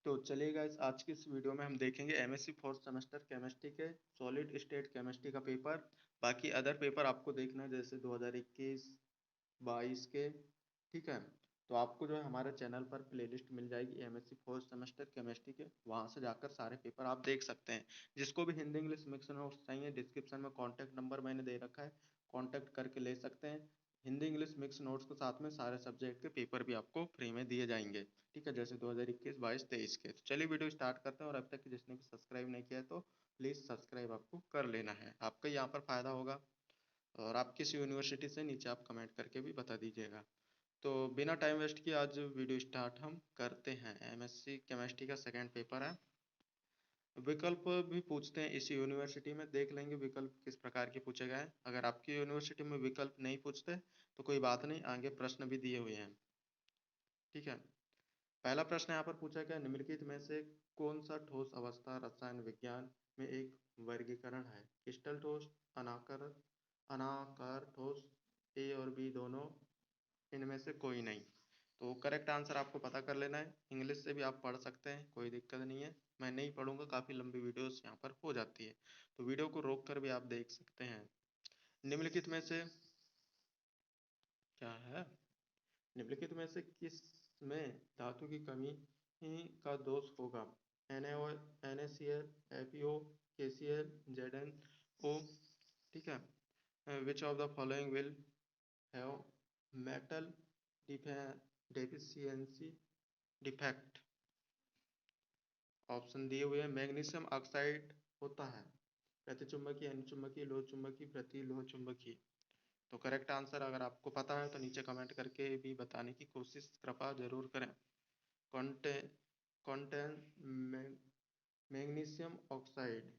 तो चलिए गाइस, आज की इस वीडियो में हम देखेंगे एमएससी फोर्थ सेमेस्टर केमिस्ट्री के सॉलिड स्टेट केमिस्ट्री का पेपर। बाकी अदर पेपर आपको देखना है जैसे 2021 22 के, ठीक है। तो आपको जो है हमारे चैनल पर प्लेलिस्ट मिल जाएगी एमएससी फोर्थ सेमेस्टर केमिस्ट्री के, वहां से जाकर सारे पेपर आप देख सकते हैं। जिसको भी हिंदी इंग्लिश मिक्स नोट्स चाहिए, डिस्क्रिप्शन में कॉन्टैक्ट नंबर मैंने दे रखा है, कॉन्टैक्ट करके ले सकते हैं। हिंदी इंग्लिश मिक्स नोट्स के साथ में सारे सब्जेक्ट के पेपर भी आपको फ्री में दिए जाएंगे, ठीक है, जैसे 2021 22 23 के। तो चलिए वीडियो स्टार्ट करते हैं, और अब तक जिसने भी सब्सक्राइब नहीं किया है तो प्लीज़ सब्सक्राइब आपको कर लेना है, आपका यहाँ पर फ़ायदा होगा। और आप किस यूनिवर्सिटी से, नीचे आप कमेंट करके भी बता दीजिएगा। तो बिना टाइम वेस्ट किए आज वीडियो स्टार्ट हम करते हैं। एमएससी केमिस्ट्री का सेकेंड पेपर है। विकल्प भी पूछते हैं इसी यूनिवर्सिटी में, देख लेंगे विकल्प किस प्रकार के पूछे गए हैं। अगर आपकी यूनिवर्सिटी में विकल्प नहीं पूछते तो कोई बात नहीं, आगे प्रश्न भी दिए हुए हैं, ठीक है। पहला प्रश्न यहाँ पर पूछा गया, निम्नलिखित में से कौन सा ठोस अवस्था रसायन विज्ञान में एक वर्गीकरण है? क्रिस्टल ठोस, अनाकार अनाकार ठोस, ए और बी दोनों, इनमें से कोई नहीं। तो करेक्ट आंसर आपको पता कर लेना है। इंग्लिश से भी आप पढ़ सकते हैं, कोई दिक्कत नहीं है। मैं नहीं पढ़ूंगा, काफ़ी लंबी वीडियोस यहाँ पर हो जाती है, तो वीडियो को रोक कर भी आप देख सकते हैं। निम्नलिखित में से क्या है? निम्नलिखित में से किस में धातु की कमी का दोष होगा? NaO, NaCl, FeO, KCl, ZnO, ठीक है। Which of the following will have metal deficiency defect? Option दिए हुए हैं। मैग्नीशियम ऑक्साइड होता है प्रतिचुंबकीय, अनुचुंबकीय, लोह चुंबकीय, प्रति लोह चुंबकीय। तो करेक्ट आंसर अगर आपको पता है तो नीचे कमेंट करके भी बताने की कोशिश कृपया जरूर करें। Conte contain magnesium oxide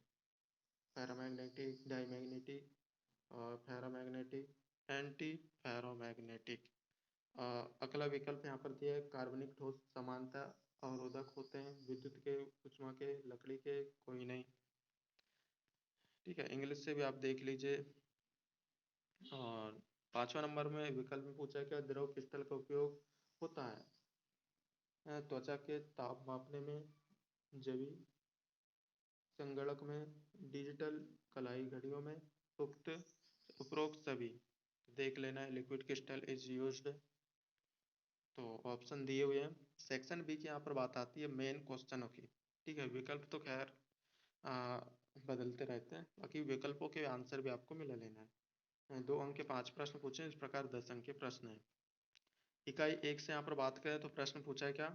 paramagnetic, diamagnetic और फेरोमैग्नेटिक, एंटी फेरोमैग्नेटिक। अगला विकल्प यहाँ पर दिया है, कार्बनिक ठोस समानता अवरोधक होते हैं, विद्युत के, ऊष्मा के, लकड़ी के, कोई नहीं, ठीक है। इंग्लिश से भी आप देख लीजिए। और पांचवा नंबर में विकल्प में पूछा क्या द्रव क्रिस्टल का उपयोग होता है? त्वचा के ताप मापने में, जवी संगणक में, डिजिटल कलाई घड़ियों में, उक्त उपरोक्त सभी। देख लेना है, लिक्विड क्रिस्टल इज यूज्ड। तो ऑप्शन दिए हुए हैं। सेक्शन बी की यहाँ पर बात आती है मेन क्वेश्चनों की, ठीक है। विकल्प तो खैर बदलते रहते हैं, बाकी विकल्पों के आंसर भी आपको मिला लेना है। 2 अंक के 5 प्रश्न पूछे, इस प्रकार 10 अंक के प्रश्न है। इकाई 1 से यहाँ पर बात करें तो प्रश्न पूछा है क्या,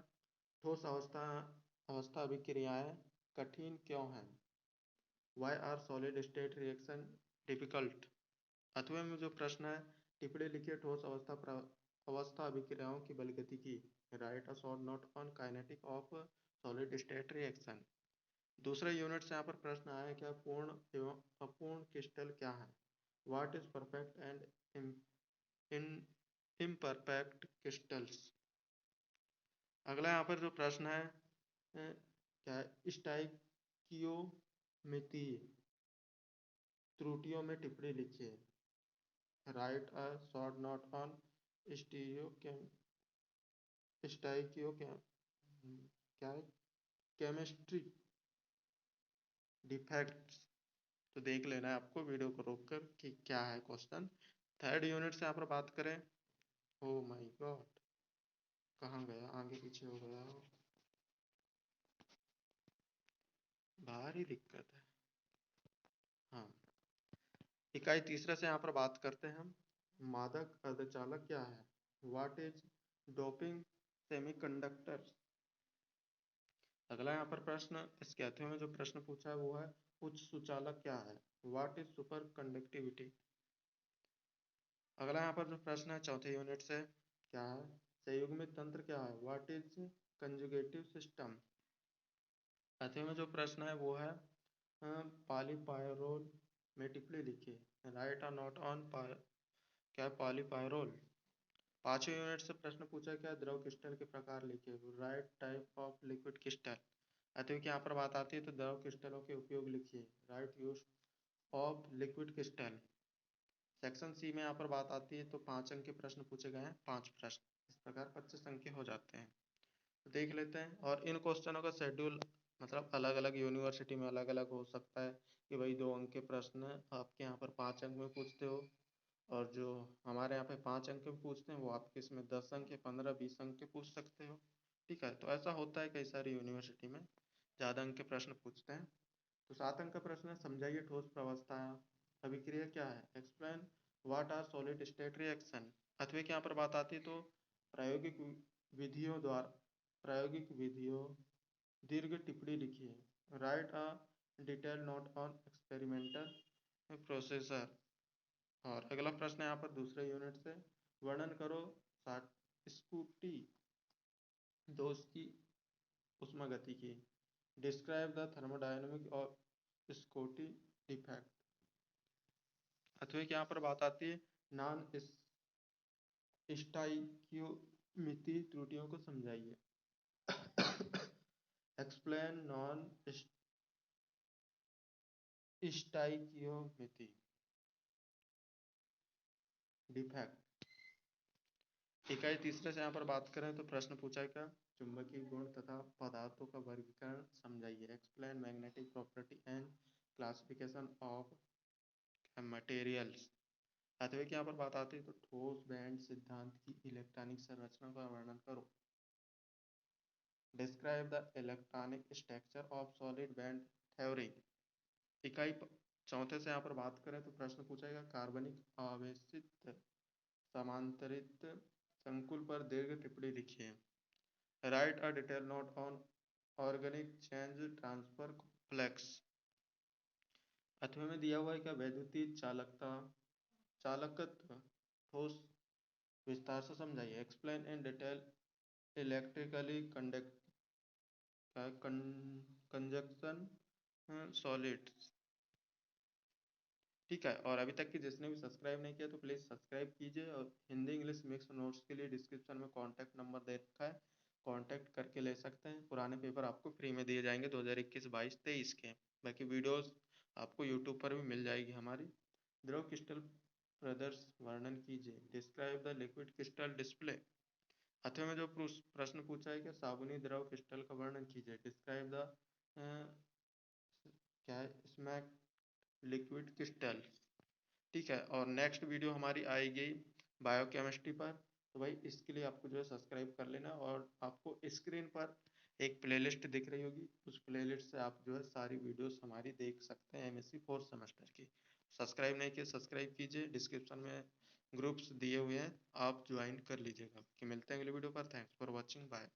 ठोस अवस्था अभिक्रियाएं कठिन क्यों हैं? Why are solid state reaction difficult? अथवा में जो प्रश्न है, टिप्पणी लिखिए ठोस अवस्था अभिक्रियाओं की बलगति की। Right a short note on kinetic of solid state reaction. दूसरे यूनिट से यहाँ पर प्रश्न आया क्या, पूर्ण एवं अपूर्ण क्रिस्टल क्या है? What is perfect and in imperfect crystals? अगला यहाँ पर जो प्रश्न है क्या है, स्टाइकियोमेट्री त्रुटियों में टिप्पणी लिखिए। Write a short note on stoichiometric क्या है, केमिस्ट्री डिफेक्ट्स। तो देख लेना है आपको वीडियो को रोककर कि क्या है क्वेश्चन। थर्ड यूनिट से यहाँ पर बात करें, ओ माय गॉड, कहाँ गया, आगे पीछे हो गया, भारी दिक्कत है। हाँ, इकाई तीसरा से यहाँ पर बात करते हैं हम, मादक अर्धचालक क्या है? What is doping semiconductor? अगला यहाँ पर प्रश्न, इसके अध्ययन में जो प्रश्न पूछा है वो है, उच्च सुचालक क्या है? What is super conductivity? अगला यहाँ पर जो प्रश्न है चौथे यूनिट से, क्या है, संयुग्मित तंत्र क्या है? What is conjugative system? अध्ययन में जो प्रश्न है वो है, पॉलीपायरोल में टिप्पणी लिखिए। राइट और नोट ऑन क्या पॉलीपायरोल? पांचवें यूनिट से प्रश्न पूछा क्या, द्रव क्रिस्टल के प्रकार लिखिए। Right type of liquid crystal. अतः की यहाँ पर बात आती है तो द्रव क्रिस्टलों के उपयोग लिखिए। Write use of liquid crystal. Section C में यहाँ पर बात आती है तो 5 अंक के प्रश्न पूछे गए हैं, 5 प्रश्न, इस प्रकार 25 अंक के हो जाते हैं। देख लेते हैं। और इन क्वेश्चनों का शेड्यूल मतलब अलग अलग यूनिवर्सिटी में अलग अलग हो सकता है कि भाई 2 अंक के प्रश्न आपके यहाँ पर 5 अंक में पूछते हो, और जो हमारे यहाँ पे 5 अंक में पूछते हैं वो आपके इसमें 10 अंक के 15-20 अंक के पूछ सकते हो। ठीक है, तो ऐसा होता है कई सारी यूनिवर्सिटी में ज़्यादा अंक के प्रश्न पूछते हैं। तो 7 अंक का प्रश्न है, समझाइए ठोस प्रवस्था अभिक्रिया क्या है। Explain what are solid state reaction. अथवा की यहाँ पर बात आती है तो प्रायोगिक विधियों द्वारा प्रायोगिक विधियों दीर्घ टिप्पणी लिखिए। Write a detail note on experimental processor. और अगला प्रश्न है यहाँ पर दूसरे यूनिट से, वर्णन करो स्कूटी दोष की उष्मागतिकी। Describe the thermodynamic of Schottky defect. अथवा की यहाँ पर बात आती है नॉन स्टाइक्योमिति त्रुटियों को समझाइए। Explain non stoichiometric defect. इकाई तीसरे से यहाँ पर बात करें तो प्रश्न पूछा है क्या, चुंबकीय गुण तथा पदार्थों का वर्गीकरण समझाइए। Explain magnetic property and classification of materials. अथवा की यहाँ पर बात आती है तो ठोस बैंड सिद्धांत की इलेक्ट्रॉनिक संरचना का वर्णन करो। Describe the electronic structure of solid band theory. इकाई चौथे से यहाँ पर बात करें तो प्रश्न पूछेगा कार्बनिक आवेशित समांतरित संकुल पर दीर्घ टिप्पणी लिखिए। Write a detail note on organic change transfer complex. अथवा में दिया हुआ है क्या, वैद्युतीय चालकत्व ठोस विस्तार से समझाइए। Explain in detail electrically conjunction solids. ठीक है, और अभी तक की जिसने भी सब्सक्राइब नहीं किया तो प्लीज़ सब्सक्राइब कीजिए। और हिंदी इंग्लिश मिक्स नोट्स के लिए डिस्क्रिप्शन में कॉन्टैक्ट नंबर दे रखा है, कॉन्टैक्ट करके ले सकते हैं। पुराने पेपर आपको फ्री में दिए जाएंगे 2021, 22, 23 के। बाकी वीडियोस आपको यूट्यूब पर भी मिल जाएगी हमारी। द्रव क्रिस्टल प्रदर्श वर्णन कीजिए। Describe the liquid crystal display. अथवा में जो प्रश्न पूछा है कि साबुनी द्रव क्रिस्टल का वर्णन कीजिए। डिस्क्राइब द क्या है स्मैक लिक्विड क्रिस्टल। ठीक है, और नेक्स्ट वीडियो हमारी आएगी बायोकेमिस्ट्री पर। तो भाई इसके लिए आपको जो है सब्सक्राइब कर लेना, और आपको स्क्रीन पर एक प्लेलिस्ट दिख रही होगी, उस प्लेलिस्ट से आप जो है सारी वीडियोस हमारी देख सकते हैं एमएससी 4th सेमेस्टर की। सब्सक्राइब नहीं किए सब्सक्राइब कीजिए, डिस्क्रिप्शन में ग्रुप्स दिए हुए हैं, आप ज्वाइन कर लीजिएगा। कि मिलते हैं अगले वीडियो पर। Thanks for watching, bye.